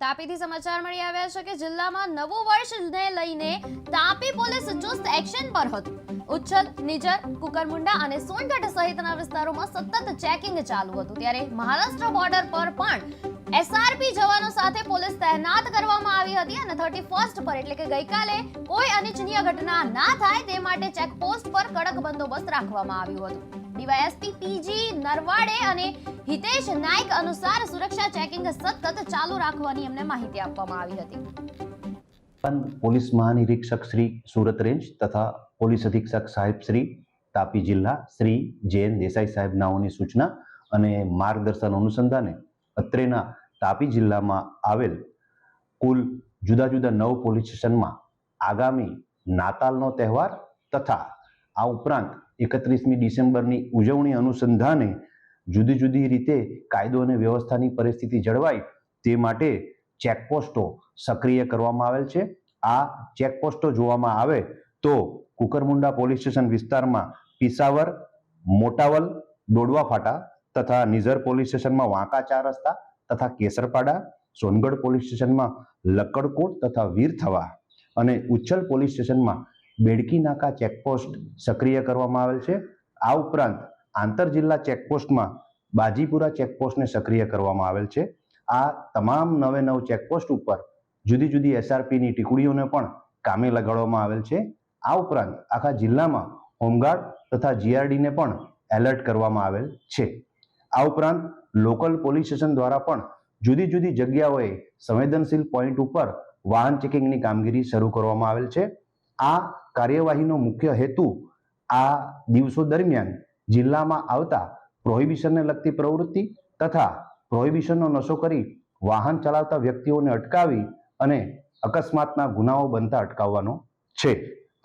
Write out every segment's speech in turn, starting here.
તાપીથી સમાચાર મળી આવ્યા છે કે જિલ્લામાં નવું વર્ષને લઈને તાપી પોલીસ ચુસ્ત એક્શન પર હતું। ઉચ્છલ, નિઝર, કુકરમુંડા અને સોનગઢ સહિતના વિસ્તારોમાં સતત ચેકિંગ ચાલુ હતું। ત્યારે મહારાષ્ટ્ર બોર્ડર પર પણ એસઆરપી જવાનો સાથે પોલીસ તૈનાત કરવામાં આવી હતી અને 31st પર એટલે કે ગઈકાલે કોઈ અનિચ્છનીય ઘટના ના થાય તે માટે ચેકપોસ્ટ પર કડક બંદોબસ્ત રાખવામાં આવ્યો હતો। ડીવાયએસપી પીજી નરવાડે અને હિતેશ નાયક અનુસાર સુરક્ષા ચેકિંગ સતત ચાલુ રાખવાની એમને માહિતી આપવામાં આવી હતી। પોલીસ મહાનિરીક્ષક શ્રી સુરત રેન્જ તથા પોલીસ અધિક્ષક સાહેબ શ્રી તાપી જિલ્લા શ્રી જયંત દેસાઈ સાહેબ નાઓની સૂચના અને માર્ગદર્શન અનુસંધાને અત્રેના તાપી જિલ્લામાં આવેલ કુલ જુદા જુદા 9 પોલીસ સ્ટેશનમાં આગામી નાતાલનો તહેવાર તથા આ ઉપરાંત 31મી ડિસેમ્બરની ઉજવણી અનુસંધાને જુદી જુદી રીતે કાયદો અને વ્યવસ્થાની પરિસ્થિતિ જળવાય તે માટે ચેકપોસ્ટો સક્રિય કરવામાં આવેલ છે। આ ચેકપોસ્ટો જોવામાં આવે તો કુકરમુંડા પોલીસ સ્ટેશન વિસ્તારમાં પિસાવર, મોટાવલ, દોડવા ફાટા તથા નિઝર પોલીસ સ્ટેશનમાં વાંકા 4 રસ્તા તથા કેસરપાડા, સોનગઢ પોલીસ સ્ટેશનમાં લક્કડકોટ તથા વીરથવા અને ઉચ્છલ પોલીસ સ્ટેશનમાં બેડકી નાકા ચેકપોસ્ટ સક્રિય કરવામાં આવેલ છે। આ ઉપરાંત આંતર જિલ્લા ચેકપોસ્ટમાં બાજીપુરા ચેકપોસ્ટને સક્રિય કરવામાં આવેલ છે। આ તમામ 9 ચેકપોસ્ટ ઉપર જુદી જુદી એસઆરપીની ટુકડીઓને પણ કામે લગાડવામાં આવેલ છે। આ ઉપરાંત આખા જિલ્લામાં હોમગાર્ડ તથા જીઆરડીને પણ એલર્ટ કરવામાં આવેલ છે। આ ઉપરાંત લોકલ પોલીસ સ્ટેશન દ્વારા પણ જુદી જુદી જગ્યાઓએ સંવેદનશીલ પોઈન્ટ ઉપર વાહન ચેકિંગની કામગીરી શરૂ કરવામાં આવેલ છે। આ કાર્યવાહીનો મુખ્ય હેતુ આ દિવસો દરમિયાન જિલ્લામાં આવતા પ્રોહિબિશનને લગતી પ્રવૃત્તિ તથા પ્રોહિબિશનનો નશો કરી વાહન ચલાવતા વ્યક્તિઓને અટકાવી અને અકસ્માતના ગુનાઓ બનતા અટકાવવાનો છે।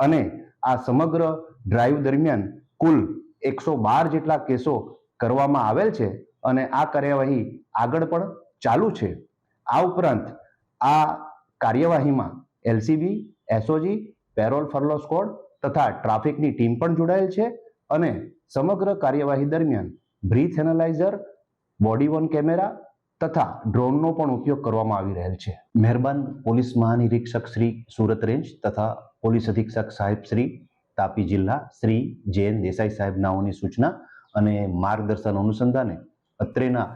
અને આ સમગ્ર ડ્રાઈવ દરમિયાન કુલ 112 જેટલા કેસો કરવામાં આવેલ છે અને આ કાર્યવાહી આગળ પણ ચાલુ છે। આ ઉપરાંત આ કાર્યવાહીમાં LCB, SOG, parole furlough squad તથા ટ્રાફિકની ટીમ પણ જોડાયેલ છે અને સમગ્ર કાર્યવાહી દરમિયાન breath analyser, body worn camera તથા ડ્રોનનો પણ ઉપયોગ કરવામાં આવી રહેલ છે। મહેરબાન પોલીસ મહાનિરીક્ષક શ્રી સુરત રેન્જ તથા પોલીસ અધિક્ષક સાહેબ શ્રી તાપી જિલ્લા શ્રી જયંત દેસાઈ સાહેબ નાઓની સૂચના અને માર્ગદર્શન અનુસંધાને અત્રેના